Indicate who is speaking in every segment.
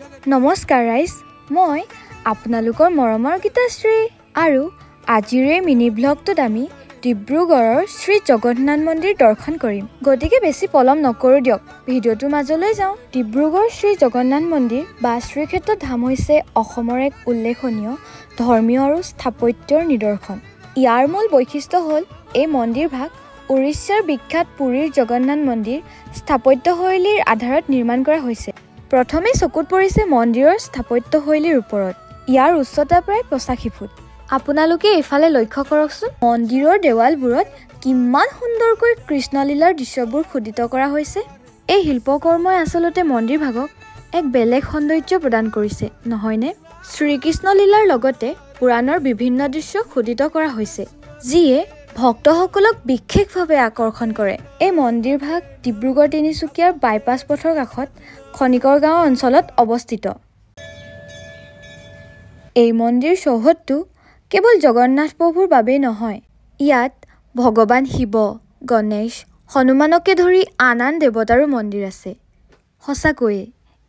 Speaker 1: নমস্কাৰ ৰাইজ, মই আপোনালোকৰ মৰমৰ গীতাশ্ৰী আৰু আজিৰ এই মিনি ব্লগটোত আমি ডিব্ৰুগড়ৰ শ্ৰী জগন্নাথ মন্দিৰ দৰ্শন কৰিম। গতিকে বেছি পলম নকৰোঁ দিয়ক, ভিডিঅ'টোৰ মাজলৈ যাওঁ। ডিব্ৰুগড় শ্ৰী জগন্নাথ মন্দিৰ বা শ্ৰীক্ষেত্ৰ ধাম হৈছে অসমৰ এক উল্লেখনীয় ধৰ্মীয় আৰু স্থাপত্যৰ নিদৰ্শন। ইয়াৰ মূল বৈশিষ্ট্য হ'ল এই মন্দিৰভাগ উৰিষ্যাৰ বিখ্যাত পুৰীৰ জগন্নাথ মন্দিৰ স্থাপত্যশৈলীৰ আধাৰত নিৰ্মাণ কৰা হৈছে। প্ৰথমে চকুত পৰিছে মন্দিৰৰ স্থাপত্যশৈলীৰ ওপৰত। ইয়াৰ উচ্চতা প্ৰায় 85 ফুট। আপোনালোকে এইফালে লক্ষ্য কৰকচোন, মন্দিৰৰ দেৱালবোৰত কিমান সুন্দৰকৈ কৃষ্ণলীলাৰ দৃশ্যবোৰ খোদিত কৰা হৈছে। এই শিল্পকৰ্মই আচলতে মন্দিৰভাগক এক বেলেগ সৌন্দৰ্য প্ৰদান কৰিছে, নহয়নে? শ্ৰীকৃষ্ণলীলাৰ লগতে পুৰাণৰ বিভিন্ন দৃশ্য খোদিত কৰা হৈছে, যিয়ে ভক্তসকলক বিশেষভাৱে আকৰ্ষণ কৰে। এই মন্দিৰভাগ ডিব্ৰুগড় তিনিচুকীয়াৰ বাইপাছ পথৰ কাষত খনিকৰ গাঁও অঞ্চলত অৱস্থিত। এই মন্দিৰ চৌহদটো কেৱল জগন্নাথ প্ৰভুৰ বাবেই নহয়, ইয়াত ভগৱান শিৱ, গণেশ, হনুমানকে ধৰি আন আন দেৱতাৰো মন্দিৰ আছে। সঁচাকৈয়ে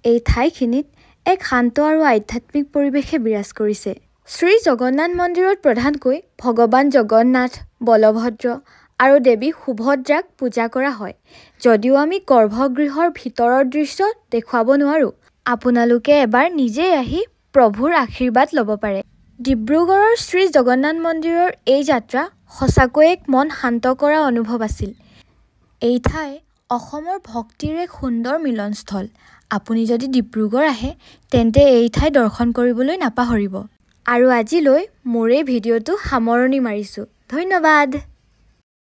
Speaker 1: এই ঠাইখিনিত এক শান্ত আৰু আধ্যাত্মিক পৰিৱেশে বিৰাজ কৰিছে। শ্ৰী জগন্নাথ মন্দিৰত প্ৰধানকৈ ভগৱান জগন্নাথ, বলভদ্ৰ আৰু দেৱী সুভদ্ৰাক পূজা কৰা হয়। যদিও আমি গৰ্ভগৃহৰ ভিতৰৰ দৃশ্য দেখুৱাব নোৱাৰোঁ, আপোনালোকে এবাৰ নিজেই আহি প্ৰভুৰ আশীৰ্বাদ ল'ব পাৰে। ডিব্ৰুগড়ৰ শ্ৰী জগন্নাথ মন্দিৰৰ এই যাত্ৰা সঁচাকৈ এক মন শান্ত কৰা অনুভৱ আছিল। এই ঠাই অসমৰ ভক্তিৰ এক সুন্দৰ মিলনস্থল। আপুনি যদি ডিব্ৰুগড় আহে তেন্তে এই ঠাই দৰ্শন কৰিবলৈ নাপাহৰিব। আৰু আজিলৈ মোৰ এই ভিডিঅ'টো সামৰণি মাৰিছোঁ। ধন্যবাদ।